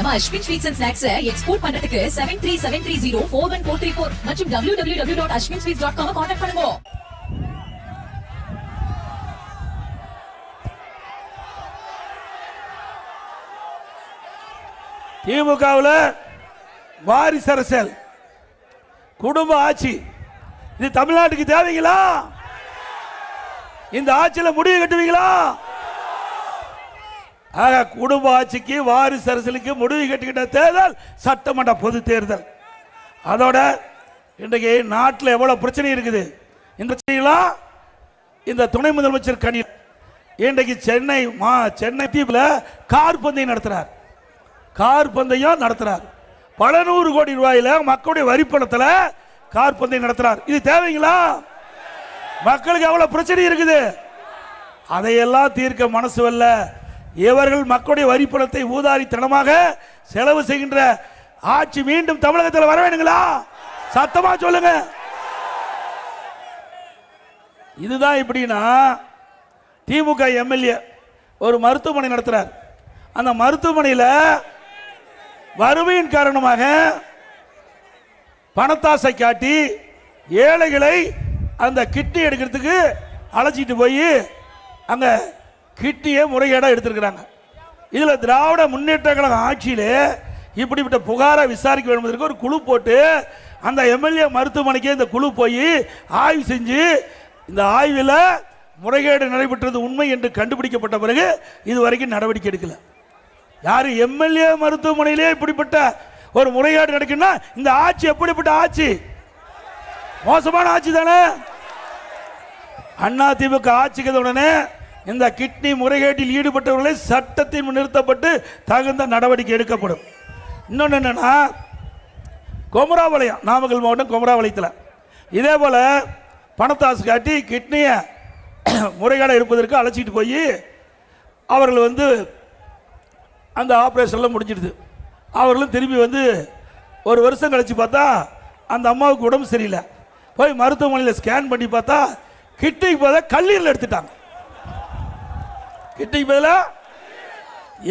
நம்ம Ashwin sweets and snacks export பண்றதுக்கு 7373041434 மற்றும் www.ashwinsweets.com கான்டாக்ட் பண்ணுங்க. திமுகவில் வாரிசு அரசியல், குடும்ப ஆட்சி, இது தமிழ்நாட்டுக்கு தேவைங்களா? இந்த ஆட்சியில் முடிவு கட்டுவீங்களா? குடும்ப ஆட்சிக்கு வாரிசு அரசியலுக்கு முடிவு கட்டுகின்ற தேர்தல் சட்டமன்ற பொது தேர்தல். அதோட இன்றைக்கு நாட்டில் எவ்வளவு பிரச்சனை இருக்குது. இந்த பிரச்சனைலாம் இந்த துணை முதலமைச்சர் கனி இன்றைக்கு சென்னை தீவில் கார் பந்தயம் நடத்துறார். கார் பந்தயம் நடத்துறார். பல நூறு கோடி ரூபாயில மக்களுடைய வரிப்பணத்தில் கார் பந்தயம் நடத்துறார். இது தேவைங்களா? மக்களுக்கு எவ்வளவு பிரச்சனை இருக்குது. அதையெல்லாம் தீர்க்க மனசு வரல. இவர்கள் மக்களுடைய வரிப்பணத்தை ஊதாரித்தனமாக செலவு செய்கின்ற ஆட்சி மீண்டும் தமிழகத்தில் வர வேணுங்களா? சத்தமா சொல்லுங்க. இதுதான் இப்படின்னா திமுக எம்எல்ஏ ஒரு மருத்துவமனை நடத்துறார். அந்த மருத்துவமனையில் வறுமையின் காரணமாக பணத்தாசை காட்டி ஏழைகளை அந்த கிட்னி எடுக்கிறதுக்கு அழைச்சிட்டு போய் அங்க கிட்னியை முறைகேடாக எடுத்திருக்கிறாங்க. இதில் திராவிட முன்னேற்ற கழக ஆட்சியில் இப்படிப்பட்ட புகாரை விசாரிக்க வேண்டும் ஒரு குழு போட்டு அந்த எம்எல்ஏ மருத்துவமனைக்கு இந்த குழு போய் ஆய்வு செஞ்சு இந்த ஆய்வில் முறைகேடு நடைபெற்றது உண்மை என்று கண்டுபிடிக்கப்பட்ட பிறகு இதுவரைக்கும் நடவடிக்கை எடுக்கல. யாரு எம்எல்ஏ மருத்துவமனையிலே இப்படிப்பட்ட ஒரு முறைகேடு நடக்குன்னா இந்த ஆட்சி எப்படிப்பட்ட ஆட்சி? மோசமான ஆட்சி தானே. அண்ணா திமுக ஆட்சிக்கு உடனே இந்த கிட்னி முறைகேட்டில் ஈடுபட்டவர்களை சட்டத்தின் நிறுத்தப்பட்டு தகுந்த நடவடிக்கை எடுக்கப்படும். இன்னொன்று என்னன்னா, குமராபாளையம், நாமக்கல் மாவட்டம் குமராபாளையத்தில் இதே போல பணத்தாசு காட்டி கிட்னியை முறைகேடாக இருப்பதற்கு அழைச்சிட்டு போய் அவர்கள் அந்த ஆப்ரேஷன்லாம் முடிஞ்சிடுது. அவர்களும் திரும்பி ஒரு வருஷம் கழிச்சு பார்த்தா அந்த அம்மாவுக்கு உடம்பு சரியில்லை. போய் மருத்துவமனையில் ஸ்கேன் பண்ணி பார்த்தா கிட்னிக்கு பதிலாக கல்லீரல் எடுத்துட்டாங்க. கிட்னிக்கு பதிலாக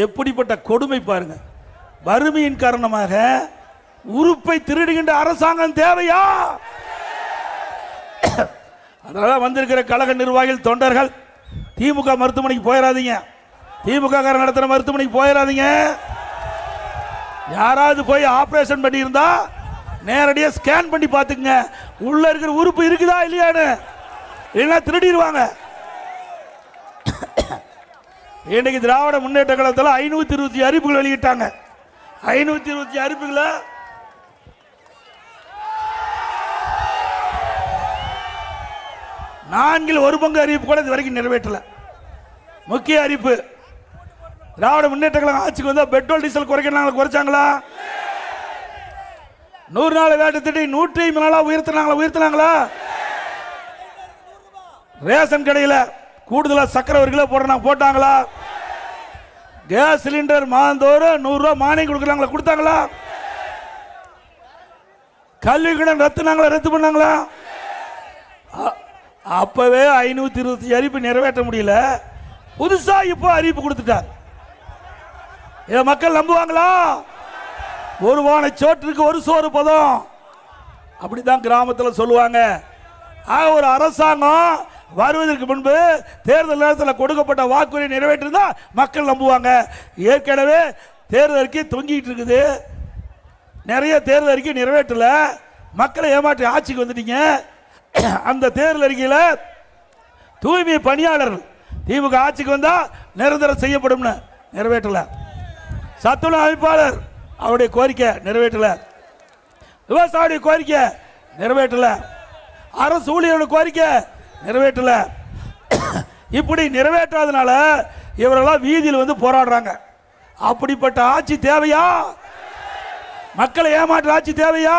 எப்படிப்பட்ட கொடுமை பாருங்க. வறுமையின் காரணமாக உறுப்பை திருடுகின்ற அரசாங்கம் தேவையா? அதனால வந்திருக்கிற கழக நிர்வாகிகள் தொண்டர்கள் திமுக மருத்துவமனைக்கு போயிடாதீங்க. திமுக நடத்துகிற மருத்துவமனைக்கு போயிடாதீங்க. யாராவது போய் ஆபரேஷன் பண்ணி இருந்தா நேரடியாக ஸ்கேன் பண்ணி பார்த்துங்க உள்ள இருக்கிற உறுப்பு இருக்குதா இல்லையான்னு. இல்லைன்னா திருடிடுவாங்க. இன்னைக்கு திராவிட முன்னேற்ற கழகத்தில் 520 அறிவிப்புகள் வெளியிட்டாங்க. 520 அறிவிப்புகளை நான்கில் ஒரு பங்கு அறிவிப்பு கூட இது வரைக்கும் நிறைவேற்றல. முக்கிய அறிவிப்பு, திராவிட முன்னேற்ற கழகம் ஆட்சிக்கு வந்தா பெட்ரோல் டீசல் குறைச்சாங்களா? 100 நாள் வேட்டை திட்டி 150 நாளா உயர்த்தினாங்களா? ரேஷன் கடையில் கூடுதலாக சக்கரை ஒரு கிலோ போட்டாங்களா? கேஸ் சிலிண்டர் மாதந்தோறும் 100 ரூபாய் மானியம் கொடுத்தாங்களா? கல்வி கடன் ரத்து பண்ணாங்களா? அப்பவே 520 அறிவிப்பு நிறைவேற்ற முடியல. புதுசா இப்போ அறிவிப்பு கொடுத்துட்டார். இதை மக்கள் நம்புவாங்களா? ஒரு வானை சோற்றுக்கு ஒரு சோறு பதம், அப்படிதான் கிராமத்தில் சொல்லுவாங்க. ஒரு அரசாங்கம் வருவதற்கு முன்பு தேர்தல் நேரத்தில் கொடுக்கப்பட்ட வாக்குறுதி நிறைவேற்றிருந்தா மக்கள் நம்புவாங்க. ஏற்கனவே தேர்தல் அறிக்கை தொங்கிட்டு இருக்குது. நிறைய தேர்தல் அறிக்கை நிறைவேற்றல. மக்களை ஏமாற்றி ஆட்சிக்கு வந்துட்டீங்க. அந்த தேர்தல் அறிக்கையில் தூய்மை பணியாளர்கள் திமுக ஆட்சிக்கு வந்தா நிரந்தரம் செய்யப்படும் நிறைவேற்றல. சத்துணவு அமைப்பாளர் அவருடைய கோரிக்கை நிறைவேற்றல. விவசாயிய கோரிக்கை நிறைவேற்றல. அரசு ஊழியர்களுடைய கோரிக்கை நிறைவேற்றல. இப்படி நிறைவேற்றாதனால இவரெல்லாம் வீதியில் போராடுறாங்க. அப்படிப்பட்ட ஆட்சி தேவையா? மக்களை ஏமாற்ற ஆட்சி தேவையா?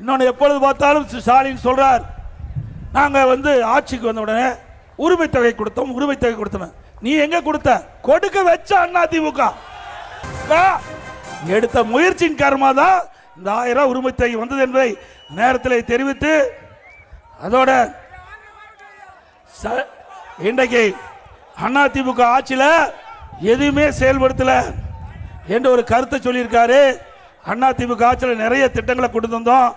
இன்னொன்று, எப்பொழுது பார்த்தாலும் ஸ்டாலின் சொல்றார், நாங்கள் ஆட்சிக்கு வந்த உடனே உரிமை தொகை கொடுத்தோம். நீ எங்க கொடுத்த? கொடுக்க வச்ச அண்ணா திமுக எடுத்த முயற்சியின் காரணமாக தான் இந்த 1000 உரிமை தொகை வந்தது என்பதை நேரத்தில் தெரிவித்து, அதோட இன்றைக்கு அதிமுக ஆட்சியில் எதுவுமே செயல்படுத்தல. என்று ஒரு கருத்தை சொல்லியிருக்காரு. அதிமுக ஆட்சியில் நிறைய திட்டங்களை கொண்டு வந்தோம்.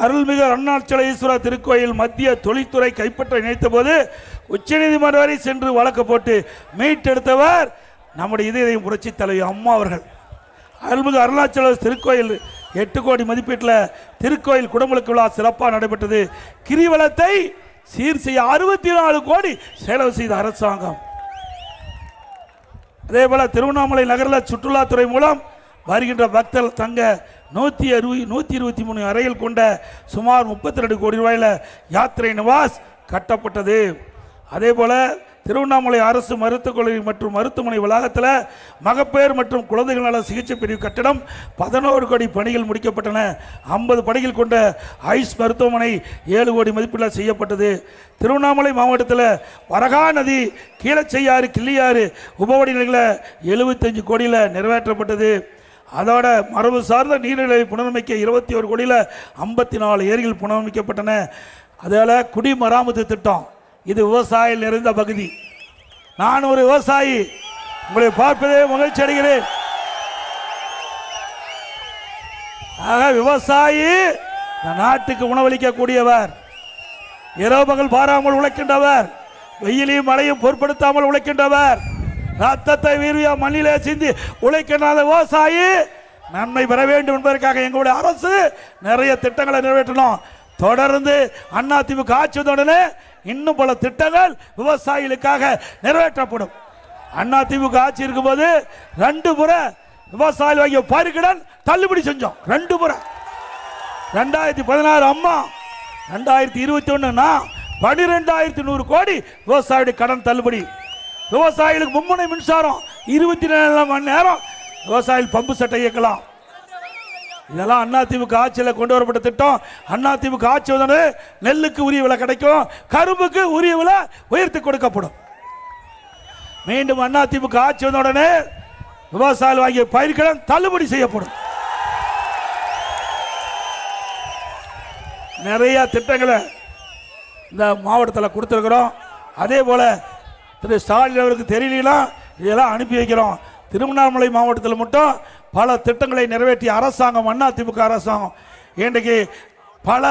அருள்மிகு அருணாச்சலேஸ்வரர் திருக்கோயில் மத்திய தொழில்துறை கைப்பற்ற நினைத்த போது உச்சநீதிமன்றம் வரை சென்று வழக்கு போட்டு மீட்டெடுத்தவர் நம்முடைய இதயம் புரட்சி தலைவி அம்மா அவர்கள். அருள்மிகு அருணாச்சலேஸ்வரர் திருக்கோயில் 8 கோடி மதிப்பீட்டில் திருக்கோயில் குடமுழுக்கு விழா சிறப்பாக நடைபெற்றது. கிரிவலத்தை சீர் செய்ய 64 கோடி செலவு செய்த அரசாங்கம். அதே போல திருவண்ணாமலை நகரில் சுற்றுலாத்துறை மூலம் வருகின்ற பக்தர்கள் தங்க 123 அறைகள் கொண்ட சுமார் 32 கோடி ரூபாயில யாத்திரை நிவாஸ் கட்டப்பட்டது. அதே போல திருவண்ணாமலை அரசு மருத்துவக் கல்லூரி மற்றும் மருத்துவமனை வளாகத்தில் மகப்பேறு மற்றும் குழந்தைகள் நல சிகிச்சை பிரிவு கட்டிடம் 11 கோடி பணிகள் முடிக்கப்பட்டன. 50 பணிகள் கொண்ட ஐஸ் மருத்துவமனை 7 கோடி மதிப்பீட்டில் செய்யப்பட்டது. திருவண்ணாமலை மாவட்டத்தில் வரகா நதி கீழச்செய்யாறு கிள்ளியாறு உபவடிநிலைகளை 75 கோடியில் நிறைவேற்றப்பட்டது. அதோட மரபு சார்ந்த நீர்நிலை புனரமைக்க 21 கோடியில் 54 ஏரிகள் புனரமைக்கப்பட்டன. அதில் குடிமராமத்து திட்டம், இது விவசாயிகள் நிறைந்த பகுதி. நான் ஒரு விவசாயி, உங்களை பார்ப்பதே மகிழ்ச்சி அடைகிறேன். ஆக விவசாயி நாட்டுக்கு உணவளிக்கக்கூடியவர், இரவு பகல் பாராமல் உழைக்கின்றவர், வெயிலையும் மழையும் பொருட்படுத்தாமல் உழைக்கின்றவர், ரத்தத்தை வீர்வியா மண்ணிலே சிந்தி உழைக்கின்ற விவசாயி நன்மை பெற வேண்டும் என்பதற்காக எங்களுடைய அரசு நிறைய திட்டங்களை நிறைவேற்றணும். தொடர்ந்து அதிமுக ஆட்சி வந்தவுடனே இன்னும் பல திட்டங்கள் விவசாயிகளுக்காக நிறைவேற்றப்படும். அதிமுக ஆட்சி இருக்கும்போது 2 முறை விவசாயிகள் வாங்கிய பயிர்க்கடன் தள்ளுபடி செஞ்சோம். 2 முறை. 2016 அம்மா, 2021 12,100 கோடி விவசாயிகளுடைய கடன் தள்ளுபடி. விவசாயிகளுக்கு மும்முனை மின்சாரம் 24 மணி நேரம் விவசாயிகள் பம்பு சட்டை இயக்கலாம். இதெல்லாம் அதிமுக ஆட்சியில் கொண்டு வரப்பட்ட திட்டம். அதிமுக ஆட்சி வந்து நெல்லுக்கு உரிய விலை கிடைக்கும், கரும்புக்கு உரிய விலை உயர்த்தி கொடுக்கப்படும். மீண்டும் அதிமுக ஆட்சி வந்த உடனே விவசாயிகள் வாங்கிய பயிர்க்கடன் தள்ளுபடி செய்யப்படும். நிறைய திட்டங்களை இந்த மாவட்டத்தில் கொடுத்துருக்கிறோம். அதே போல திரு ஸ்டாலின் அவருக்கு தெரியலனா இதெல்லாம் அனுப்பி வைக்கிறோம். திருவண்ணாமலை மாவட்டத்தில் மட்டும் பல திட்டங்களை நிறைவேற்றிய அரசாங்கம் அதிமுக அரசாங்கம். இன்றைக்கு பல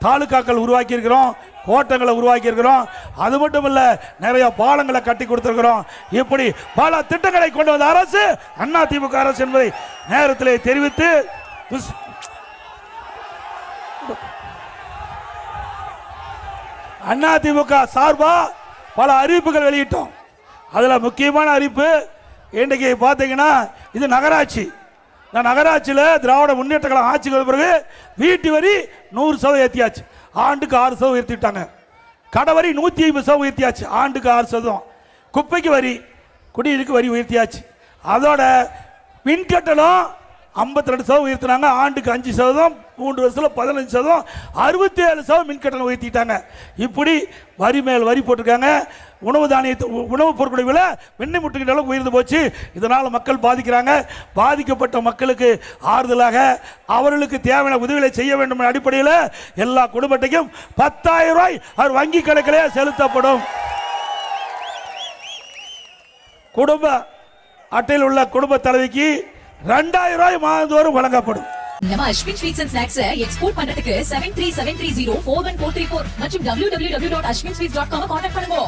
தாலுக்காக்கள் உருவாக்கி இருக்கிறோம், கோட்டங்களை உருவாக்கி இருக்கிறோம். அது மட்டும் இல்ல, நிறைய பாலங்களை கட்டி கொடுத்திருக்கிறோம். இப்படி பல திட்டங்களை கொண்டு வந்த அரசு அதிமுக அரசு என்பதை நேரத்திலே தெரிவித்து அதிமுக சார்பா பல அறிவிப்புகள் வெளியிட்டோம். அதுல முக்கியமான அறிவிப்பு இன்றைக்கு பார்த்தீங்கன்னா, இது நகராட்சி. இந்த நகராட்சியில் திராவிட முன்னேற்ற கழகம் ஆட்சிக்கு வந்த பிறகு வீட்டு வரி 100% ஏற்றியாச்சு, ஆண்டுக்கு 6% உயர்த்திட்டாங்க. கடை வரி 150% உயர்த்தியாச்சு, ஆண்டுக்கு 6%. குப்பைக்கு வரி, குடிநீருக்கு வரி உயர்த்தியாச்சு. அதோட மின்கட்டணம் 52% உயர்த்தினாங்க, ஆண்டுக்கு 5%, 3 வருஷத்தில் 15%, 67% மின்கட்டணம் உயர்த்திட்டாங்க. இப்படி வரி மேல் வரி போட்டிருக்காங்க. உணவு தானியத்தை உணவுப் பொருட்களுடைய விலை வெண்ணெய் முட்டுகின்ற அளவுக்கு உயர்ந்து போச்சு. இதனால் மக்கள் பாதிக்கிறாங்க. பாதிக்கப்பட்ட மக்களுக்கு ஆறுதலாக அவர்களுக்கு தேவையான உதவிகளை செய்ய வேண்டும் என்ற அடிப்படையில் எல்லா குடும்பத்தையும் 10,000 ரூபாய் அவர் வங்கி கணக்கிலே செலுத்தப்படும். குடும்ப அட்டையில் உள்ள குடும்ப தலைவிக்கு 2,000 ரூபாய் மாதந்தோறும் வழங்கப்படும். நம்ம Ashwin sweets and snacks export பண்றதுக்கு 7373041434 மற்றும் www.ashwinsweets.com கான்டாக்ட் பண்ணுங்க.